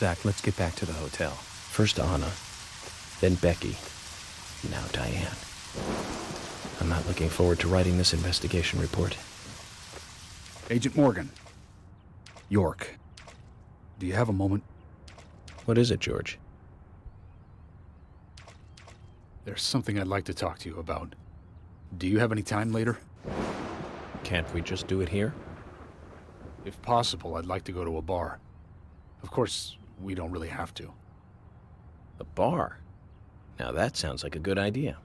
Zach, let's get back to the hotel. First Anna, then Becky, now Diane. I'm not looking forward to writing this investigation report. Agent Morgan. York. Do you have a moment? What is it, George? There's something I'd like to talk to you about. Do you have any time later? Can't we just do it here? If possible, I'd like to go to a bar. Of course, we don't really have to. A bar? Now that sounds like a good idea.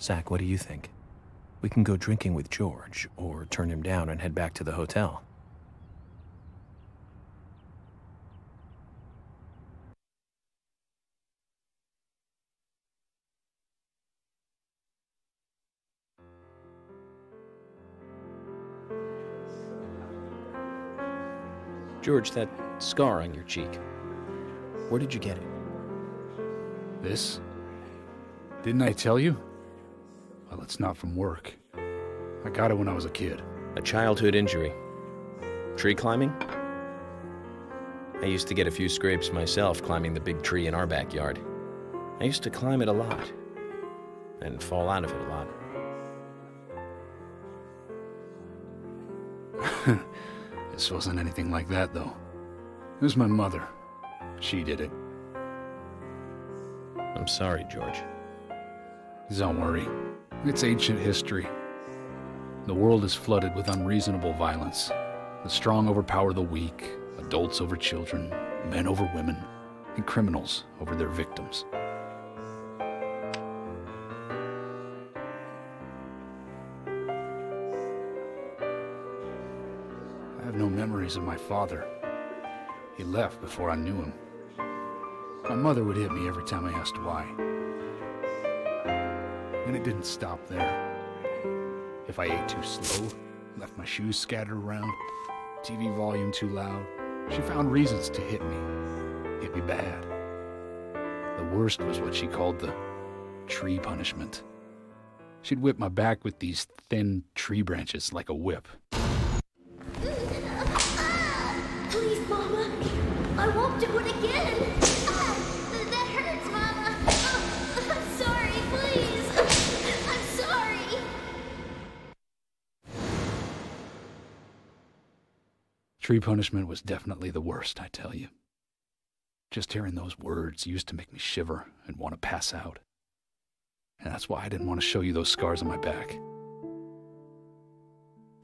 Zach, what do you think? We can go drinking with George, or turn him down and head back to the hotel. George, that scar on your cheek, where did you get it? This? Didn't I tell you? Well, it's not from work. I got it when I was a kid. A childhood injury. Tree climbing? I used to get a few scrapes myself climbing the big tree in our backyard. I used to climb it a lot, and fall out of it a lot. This wasn't anything like that, though. It was my mother. She did it. I'm sorry, George. Don't worry. It's ancient history. The world is flooded with unreasonable violence. The strong overpower the weak, adults over children, men over women, and criminals over their victims. I have no memories of my father. He left before I knew him. My mother would hit me every time I asked why. And it didn't stop there. If I ate too slow, left my shoes scattered around, TV volume too loud, she found reasons to hit me bad. The worst was what she called the tree punishment. She'd whip my back with these thin tree branches like a whip. Please, Mama. I won't do it again. That hurts, Mama. Oh, I'm sorry, please. I'm sorry. Tree punishment was definitely the worst, I tell you. Just hearing those words used to make me shiver and want to pass out. And that's why I didn't want to show you those scars on my back.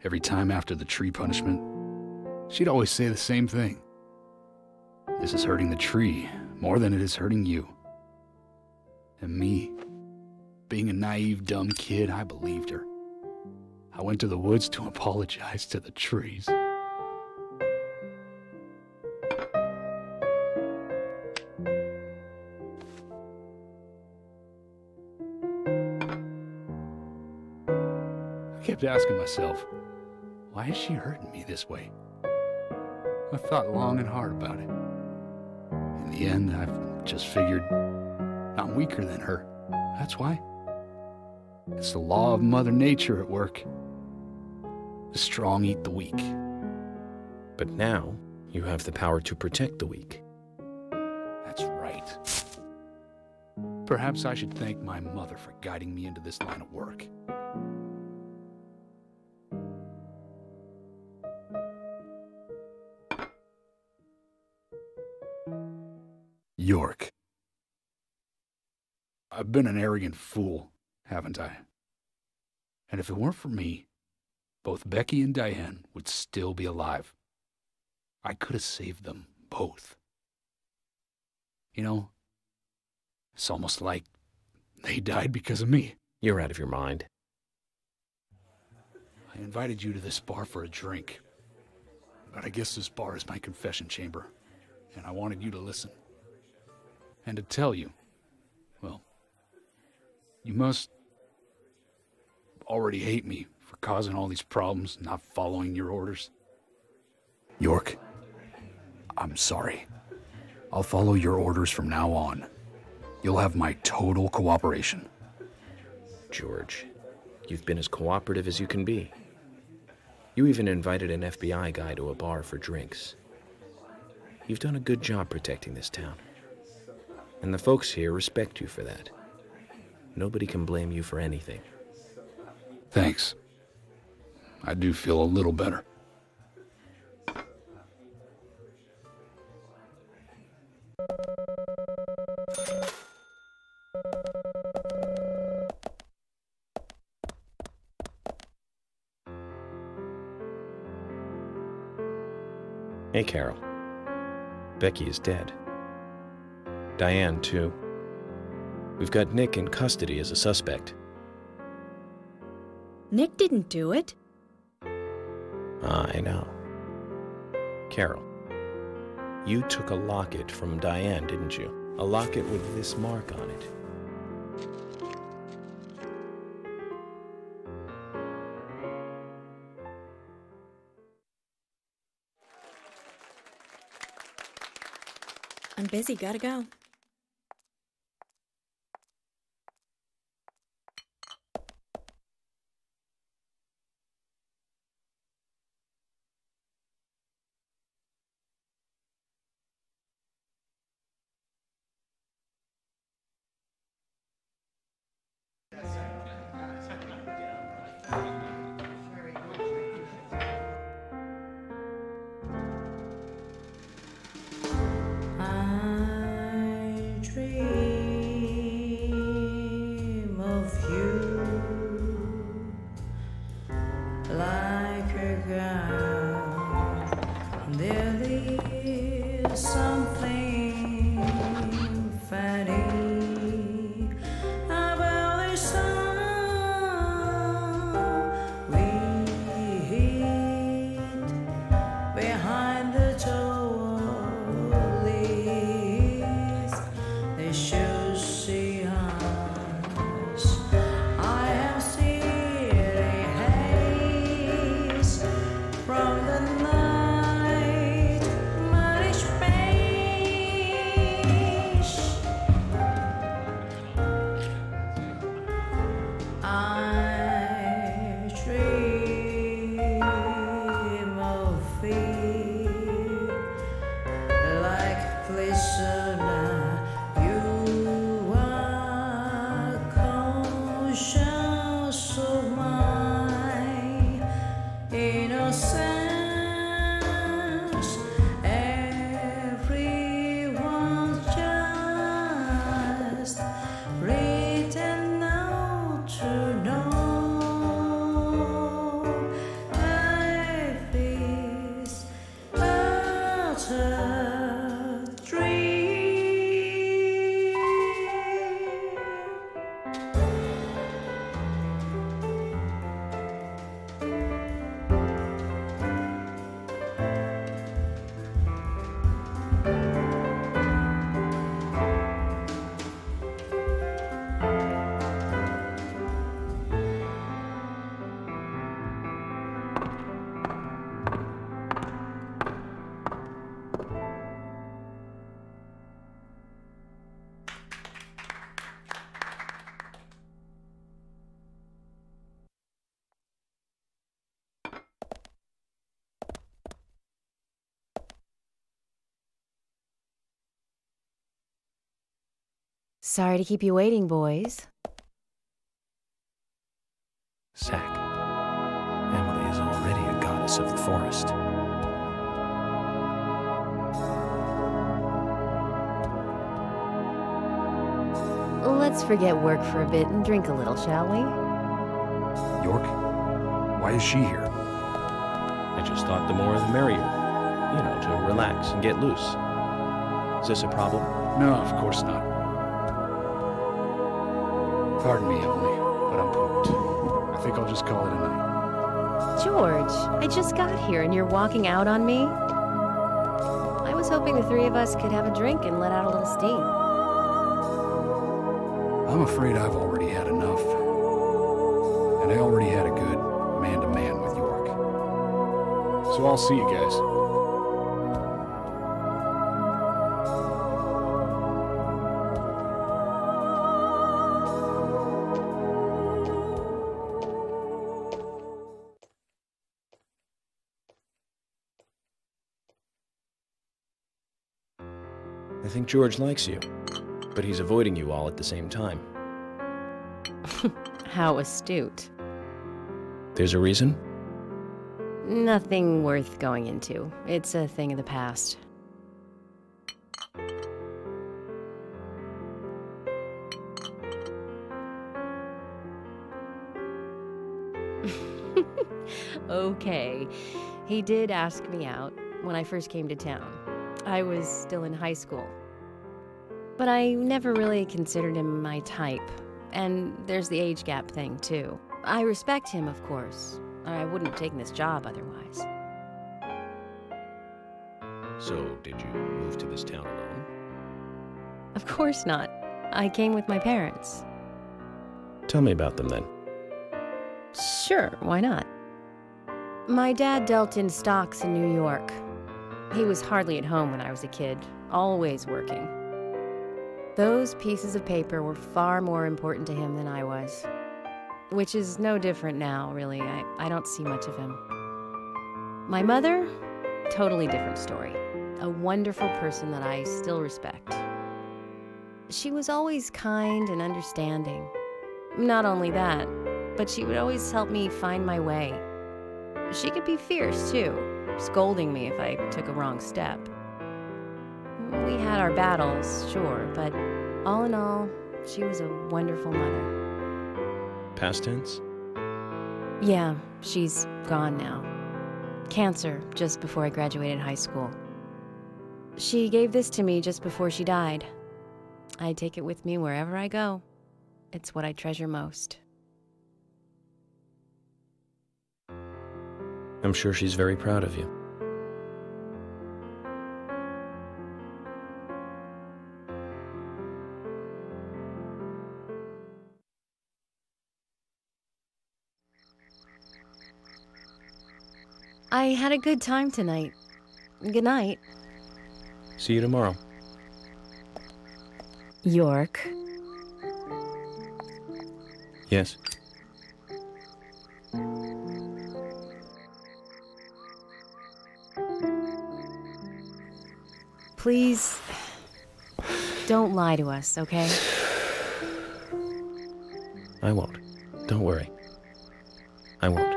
Every time after the tree punishment, she'd always say the same thing. This is hurting the tree more than it is hurting you. And me, being a naive, dumb kid, I believed her. I went to the woods to apologize to the trees. I kept asking myself, why is she hurting me this way? I thought long and hard about it. In the end, I've just figured I'm weaker than her. That's why. It's the law of Mother Nature at work. The strong eat the weak. But now, you have the power to protect the weak. That's right. Perhaps I should thank my mother for guiding me into this line of work. York. I've been an arrogant fool, haven't I? And if it weren't for me, both Becky and Diane would still be alive. I could have saved them both. You know, it's almost like they died because of me. You're out of your mind. I invited you to this bar for a drink, but I guess this bar is my confession chamber, and I wanted you to listen. And to tell you, well, you must already hate me for causing all these problems, not following your orders. York, I'm sorry. I'll follow your orders from now on. You'll have my total cooperation. George, you've been as cooperative as you can be. You even invited an FBI guy to a bar for drinks. You've done a good job protecting this town. And the folks here respect you for that. Nobody can blame you for anything. Thanks. I do feel a little better. Hey, Carol. Becky is dead. Diane, too. We've got Nick in custody as a suspect. Nick didn't do it. I know. Carol, you took a locket from Diane, didn't you? A locket with this mark on it. I'm busy, gotta go. Sorry to keep you waiting, boys. Sack. Emily is already a goddess of the forest. Let's forget work for a bit and drink a little, shall we? York? Why is she here? I just thought the more the merrier. You know, to relax and get loose. Is this a problem? No, of course not. Pardon me, Emily, but I'm pooped. I think I'll just call it a night. George, I just got here and you're walking out on me? I was hoping the three of us could have a drink and let out a little steam. I'm afraid I've already had enough. And I already had a good man-to-man with York. So I'll see you guys. think George likes you, but he's avoiding you all at the same time. How astute. There's a reason? Nothing worth going into. It's a thing of the past. Okay. He did ask me out when I first came to town. I was still in high school. But I never really considered him my type. And there's the age gap thing, too. I respect him, of course. I wouldn't have taken this job otherwise. So, did you move to this town alone? Of course not. I came with my parents. Tell me about them then. Sure, why not? My dad dealt in stocks in New York. He was hardly at home when I was a kid, always working. Those pieces of paper were far more important to him than I was. Which is no different now, really. I don't see much of him. My mother? Totally different story. A wonderful person that I still respect. She was always kind and understanding. Not only that, but she would always help me find my way. She could be fierce, too, scolding me if I took a wrong step. We had our battles, sure, but all in all, she was a wonderful mother. Past tense? Yeah, she's gone now. Cancer, just before I graduated high school. She gave this to me just before she died. I take it with me wherever I go. It's what I treasure most. I'm sure she's very proud of you. I had a good time tonight. Good night. See you tomorrow. York. Yes. Please, don't lie to us, okay? I won't. Don't worry. I won't.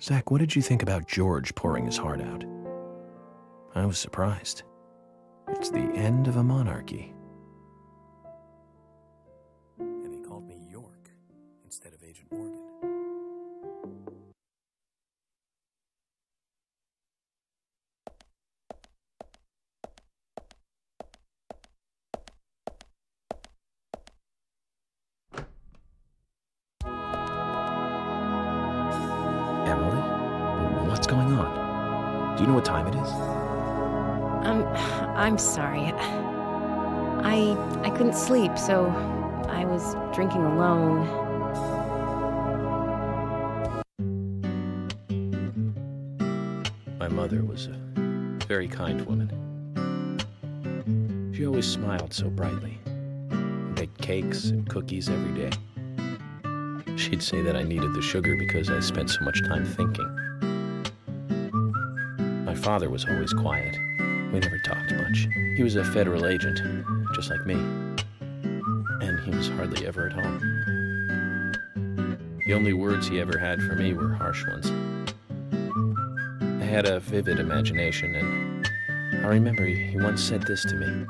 Zach, what did you think about George pouring his heart out? I was surprised. It's the end of a monarchy. And he called me York instead of Agent Morgan. Emily? What's going on? Do you know what time it is? I'm sorry. I couldn't sleep, so I was drinking alone. My mother was a very kind woman. She always smiled so brightly. Baked cakes and cookies every day. She'd say that I needed the sugar because I spent so much time thinking. My father was always quiet. We never talked much. He was a federal agent, just like me. And he was hardly ever at home. The only words he ever had for me were harsh ones. I had a vivid imagination, and I remember he once said this to me.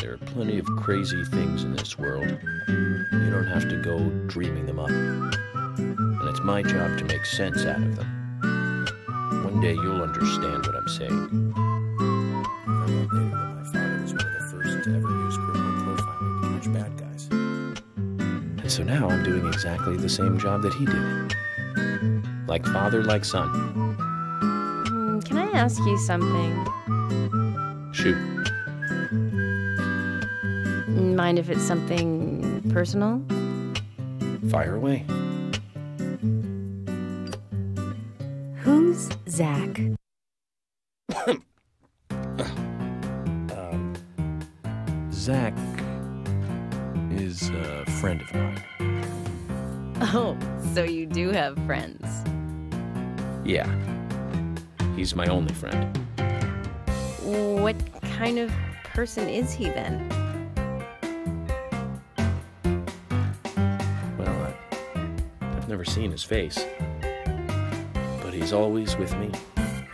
There are plenty of crazy things in this world. You don't have to go dreaming them up. And it's my job to make sense out of them. One day you'll understand what I'm saying. I found out later that my father was one of the first to ever use criminal profiling to catch bad guys. And so now I'm doing exactly the same job that he did. Like father, like son. Can I ask you something? Shoot. Mind if it's something personal? Fire away. Who's Zach? Zach is a friend of mine. Oh, so you do have friends. Yeah. He's my only friend. What kind of person is he then? Well, I've never seen his face. But he's always with me,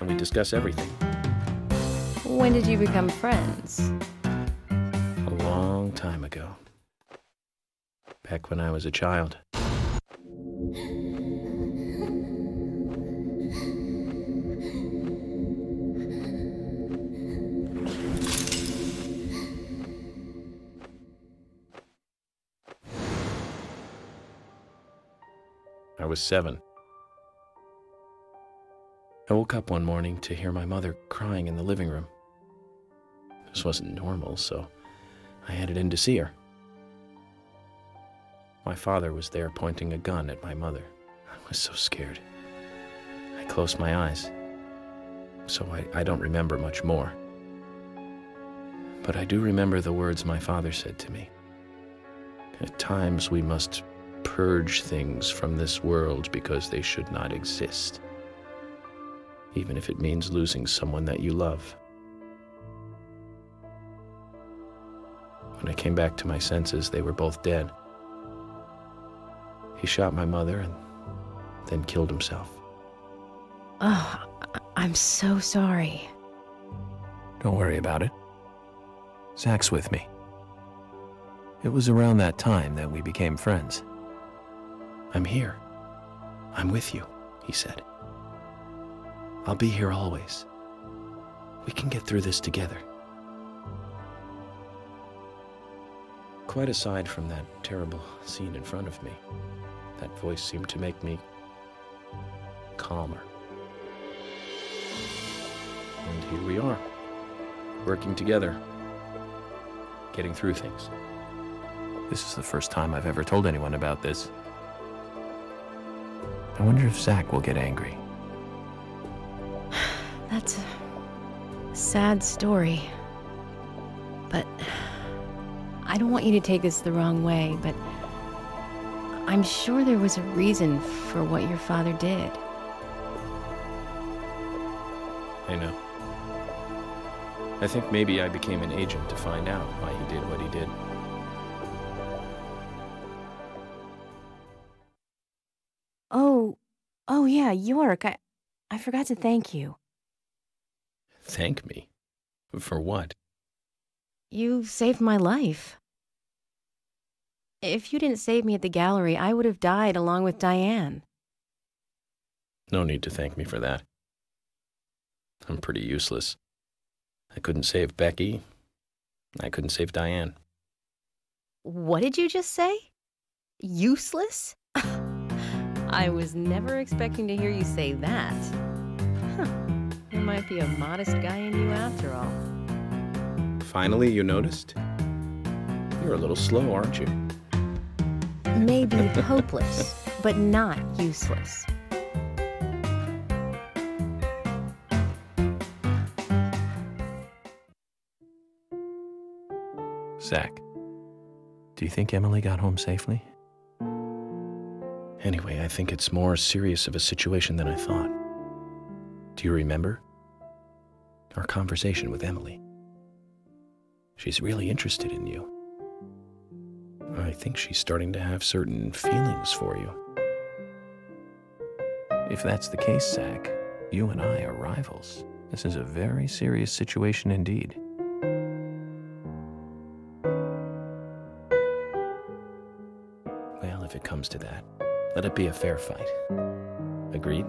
and we discuss everything. When did you become friends? A long time ago. Back when I was a child. I was 7. I woke up one morning to hear my mother crying in the living room. This wasn't normal, so I headed in to see her. My father was there pointing a gun at my mother. I was so scared. I closed my eyes, so I don't remember much more. But I do remember the words my father said to me. At times we must purge things from this world because they should not exist, even if it means losing someone that you love. When I came back to my senses, they were both dead. He shot my mother and then killed himself. Oh, I'm so sorry. Don't worry about it. Zach's with me. It was around that time that we became friends. I'm here. I'm with you, he said. I'll be here always. We can get through this together. Quite aside from that terrible scene in front of me, that voice seemed to make me calmer. And here we are, working together, getting through things. This is the first time I've ever told anyone about this. I wonder if Zach will get angry. That's a sad story. But I don't want you to take this the wrong way, but I'm sure there was a reason for what your father did. I know. I think maybe I became an agent to find out why he did what he did. Oh yeah, York, I forgot to thank you. Thank me? For what? You saved my life. If you didn't save me at the gallery, I would have died along with Diane. No need to thank me for that. I'm pretty useless. I couldn't save Becky. I couldn't save Diane. What did you just say? Useless? I was never expecting to hear you say that. Huh. There might be a modest guy in you after all. Finally, you noticed? You're a little slow, aren't you? Maybe hopeless, but not useless. Zach, do you think Emily got home safely? Anyway, I think it's more serious of a situation than I thought. Do you remember our conversation with Emily? She's really interested in you. I think she's starting to have certain feelings for you. If that's the case, Zach, you and I are rivals. This is a very serious situation indeed. Well, if it comes to that, let it be a fair fight. Agreed?